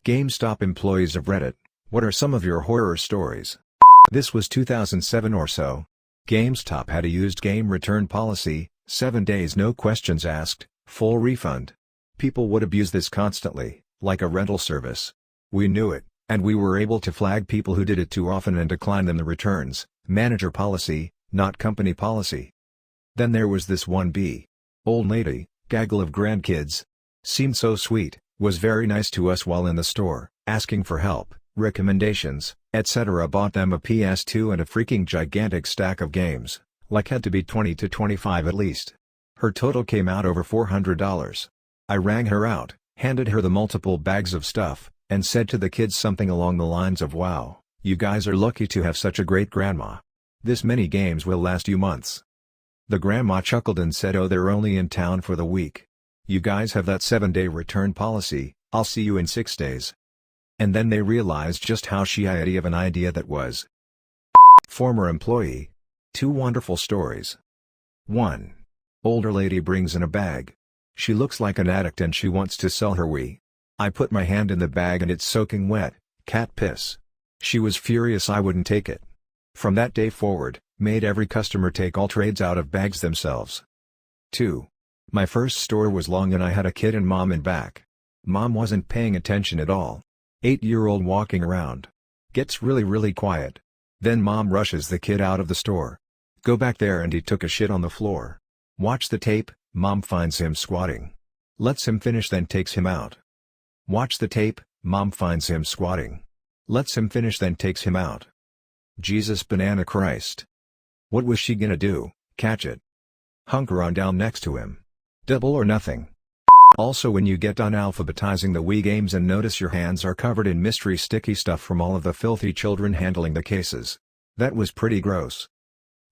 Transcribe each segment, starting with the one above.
Gamestop employees of Reddit, what are some of your horror stories? This was 2007 or so. Gamestop had a used game return policy, 7 days no questions asked, full refund. People would abuse this constantly, like a rental service. We knew it, and we were able to flag people who did it too often and decline them the returns. Manager policy, not company policy. Then there was this one old lady, gaggle of grandkids. Seemed so sweet, was very nice to us while in the store, asking for help, recommendations, etc. Bought them a PS2 and a freaking gigantic stack of games, like had to be 20 to 25 at least. Her total came out over $400. I rang her out, handed her the multiple bags of stuff, and said to the kids something along the lines of, "Wow, you guys are lucky to have such a great grandma. This many games will last you months." The grandma chuckled and said, "Oh, they're only in town for the week. You guys have that 7-day return policy, I'll see you in 6 days." And then they realized just how shitty of an idea that was. Former employee. 2 wonderful stories. 1. Older lady brings in a bag. She looks like an addict and she wants to sell her Wii. I put my hand in the bag and it's soaking wet, cat piss. She was furious I wouldn't take it. From that day forward, made every customer take all trades out of bags themselves. 2. My first store was long and I had a kid and mom in back. Mom wasn't paying attention at all. 8-year-old walking around. Gets really quiet. Then mom rushes the kid out of the store. Go back there and he took a shit on the floor. Watch the tape, mom finds him squatting. Lets him finish then takes him out. Watch the tape, mom finds him squatting. Lets him finish then takes him out. Jesus banana Christ. What was she gonna do, catch it? Hunker on down next to him. Double or nothing. Also, when you get done alphabetizing the Wii games and notice your hands are covered in mystery sticky stuff from all of the filthy children handling the cases. That was pretty gross.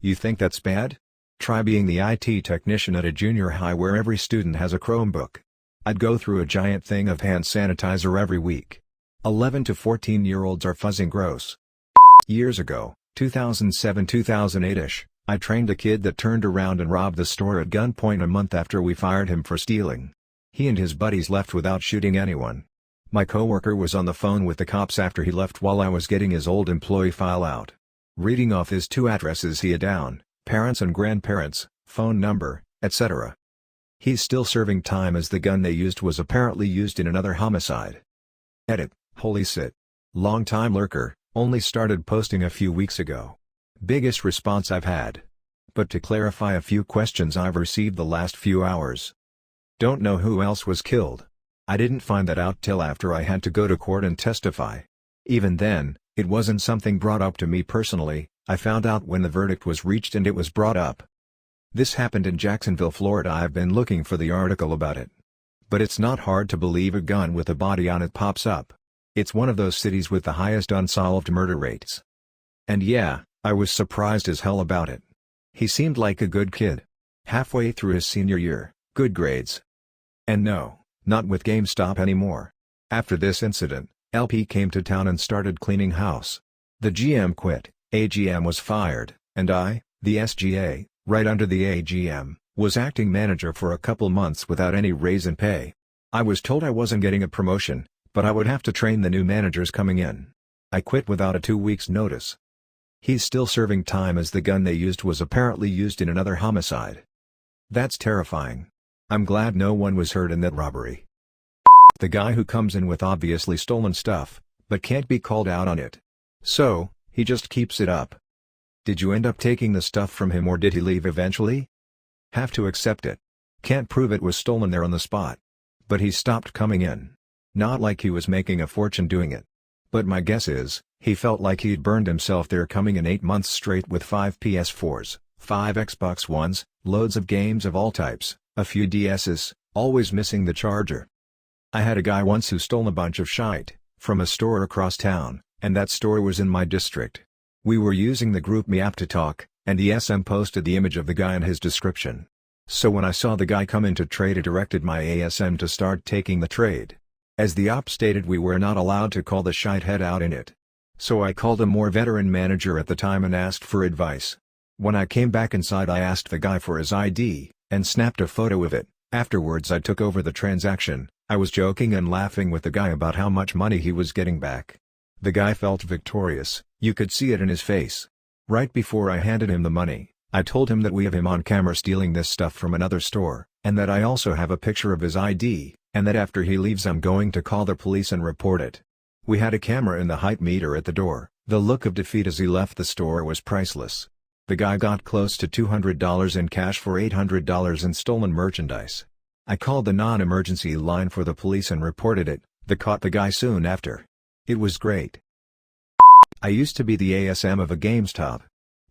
You think that's bad? Try being the IT technician at a junior high where every student has a Chromebook. I'd go through a giant thing of hand sanitizer every week. 11 to 14-year-olds are fuzzing gross. Years ago, 2007-2008ish, I trained a kid that turned around and robbed the store at gunpoint a month after we fired him for stealing. He and his buddies left without shooting anyone. My coworker was on the phone with the cops after he left while I was getting his old employee file out. Reading off his 2 addresses he had down, parents and grandparents, phone number, etc. He's still serving time as the gun they used was apparently used in another homicide. Edit, holy shit. Long time lurker, only started posting a few weeks ago. Biggest response I've had. But to clarify a few questions I've received the last few hours. Don't know who else was killed. I didn't find that out till after I had to go to court and testify. Even then, it wasn't something brought up to me personally, I found out when the verdict was reached and it was brought up. This happened in Jacksonville, Florida. I've been looking for the article about it. But it's not hard to believe a gun with a body on it pops up. It's one of those cities with the highest unsolved murder rates. And yeah, I was surprised as hell about it. He seemed like a good kid. Halfway through his senior year, good grades. And no, not with GameStop anymore. After this incident, LP came to town and started cleaning house. The GM quit, AGM was fired, and I, the SGA, right under the AGM, was acting manager for a couple months without any raise in pay. I was told I wasn't getting a promotion, but I would have to train the new managers coming in. I quit without a 2 weeks notice. He's still serving time as the gun they used was apparently used in another homicide. That's terrifying. I'm glad no one was hurt in that robbery. The guy who comes in with obviously stolen stuff, but can't be called out on it. So, he just keeps it up. Did you end up taking the stuff from him or did he leave eventually? Have to accept it. Can't prove it was stolen there on the spot. But he stopped coming in. Not like he was making a fortune doing it. But my guess is, he felt like he'd burned himself there coming in 8 months straight with 5 PS4s, 5 Xbox Ones, loads of games of all types, a few DS's, always missing the charger. I had a guy once who stole a bunch of shite from a store across town, and that store was in my district. We were using the GroupMe app to talk, and the SM posted the image of the guy in his description. So when I saw the guy come in to trade, I directed my ASM to start taking the trade. As the op stated, we were not allowed to call the shithead out in it. So I called a more veteran manager at the time and asked for advice. When I came back inside, I asked the guy for his ID, and snapped a photo of it. Afterwards I took over the transaction, I was joking and laughing with the guy about how much money he was getting back. The guy felt victorious, you could see it in his face. Right before I handed him the money, I told him that we have him on camera stealing this stuff from another store, and that I also have a picture of his ID, and that after he leaves I'm going to call the police and report it. We had a camera in the height meter at the door. The look of defeat as he left the store was priceless. The guy got close to $200 in cash for $800 in stolen merchandise. I called the non-emergency line for the police and reported it. They caught the guy soon after. It was great. I used to be the ASM of a Gamestop.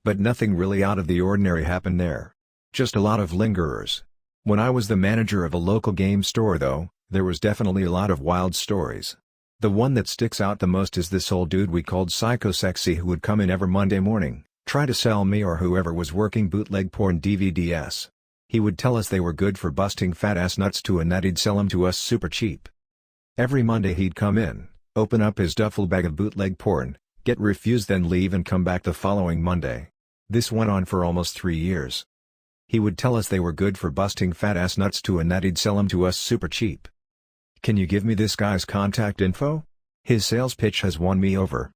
But nothing really out of the ordinary happened there. Just a lot of lingerers. When I was the manager of a local game store though, there was definitely a lot of wild stories. The one that sticks out the most is this old dude we called Psycho Sexy who would come in every Monday morning, try to sell me or whoever was working bootleg porn DVDs. He would tell us they were good for busting fat ass nuts too and that he'd sell them to us super cheap. Every Monday he'd come in, open up his duffel bag of bootleg porn, get refused then leave and come back the following Monday. This went on for almost 3 years. He would tell us they were good for busting fat ass nuts too and that he'd sell them to us super cheap. Can you give me this guy's contact info? His sales pitch has won me over.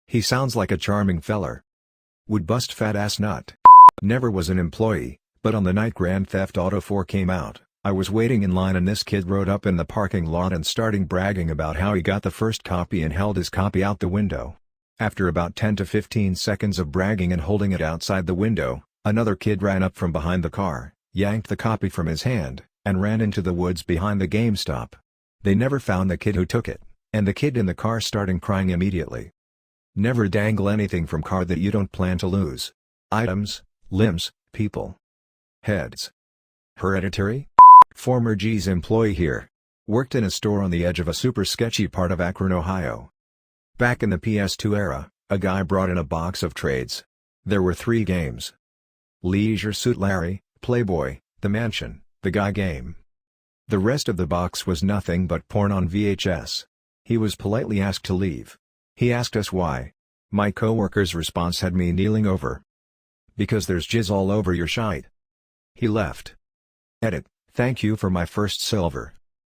He sounds like a charming feller. Would bust fat ass nut. Never was an employee, but on the night Grand Theft Auto 4 came out, I was waiting in line and this kid rode up in the parking lot and starting bragging about how he got the first copy and held his copy out the window. After about 10 to 15 seconds of bragging and holding it outside the window, another kid ran up from behind the car, yanked the copy from his hand, and ran into the woods behind the GameStop. They never found the kid who took it, and the kid in the car started crying immediately. Never dangle anything from car that you don't plan to lose. Items, limbs, people. Heads. Hereditary? Former G's employee here. Worked in a store on the edge of a super sketchy part of Akron, Ohio. Back in the PS2 era, a guy brought in a box of trades. There were 3 games. Leisure Suit Larry, Playboy, The Mansion, The Guy Game. The rest of the box was nothing but porn on VHS. He was politely asked to leave. He asked us why. My coworker's response had me kneeling over. Because there's jizz all over your shite. He left. Edit, thank you for my first silver.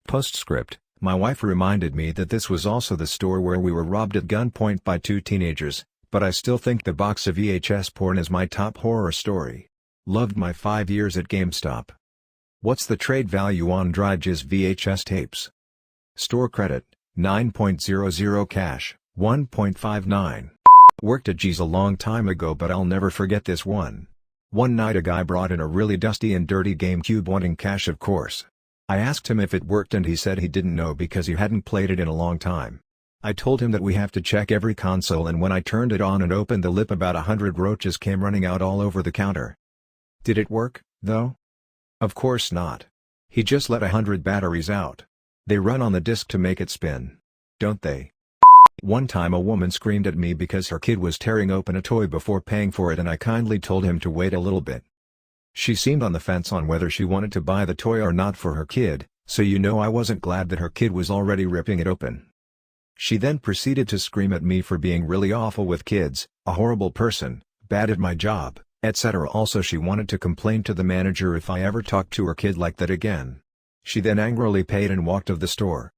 Postscript, my wife reminded me that this was also the store where we were robbed at gunpoint by 2 teenagers, but I still think the box of VHS porn is my top horror story. Loved my 5 years at GameStop. What's the trade value on dry jizz VHS tapes? Store credit, 9.00 cash, 1.59. Worked at G's a long time ago but I'll never forget this one. One night a guy brought in a really dusty and dirty GameCube wanting cash of course. I asked him if it worked and he said he didn't know because he hadn't played it in a long time. I told him that we have to check every console and when I turned it on and opened the lip about 100 roaches came running out all over the counter. Did it work, though? Of course not. He just let 100 batteries out. They run on the disc to make it spin. Don't they? One time a woman screamed at me because her kid was tearing open a toy before paying for it and I kindly told him to wait a little bit. She seemed on the fence on whether she wanted to buy the toy or not for her kid, so you know I wasn't glad that her kid was already ripping it open. She then proceeded to scream at me for being really awful with kids, a horrible person, bad at my job, etc. Also she wanted to complain to the manager if I ever talked to her kid like that again. She then angrily paid and walked out of the store.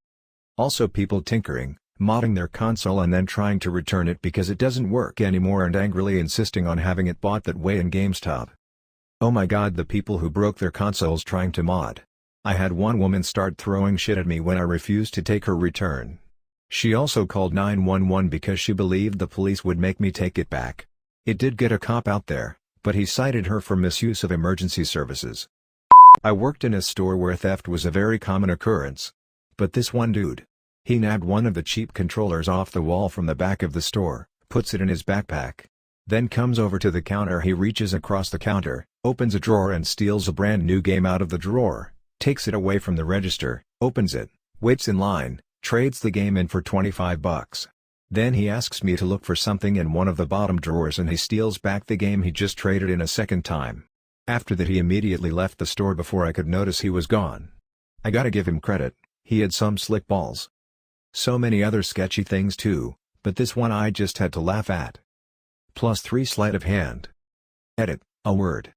Also people tinkering, modding their console and then trying to return it because it doesn't work anymore and angrily insisting on having it bought that way in GameStop. Oh my god, the people who broke their consoles trying to mod. I had one woman start throwing shit at me when I refused to take her return. She also called 911 because she believed the police would make me take it back. It did get a cop out there, but he cited her for misuse of emergency services. I worked in a store where theft was a very common occurrence. But this one dude. He nabbed one of the cheap controllers off the wall from the back of the store, puts it in his backpack. Then comes over to the counter. He reaches across the counter, opens a drawer and steals a brand new game out of the drawer, takes it away from the register, opens it, waits in line, trades the game in for $25. Then he asks me to look for something in one of the bottom drawers and he steals back the game he just traded in a second time. After that he immediately left the store before I could notice he was gone. I gotta give him credit, he had some slick balls. So many other sketchy things too, but this one I just had to laugh at. +3 sleight of hand. Edit, a word.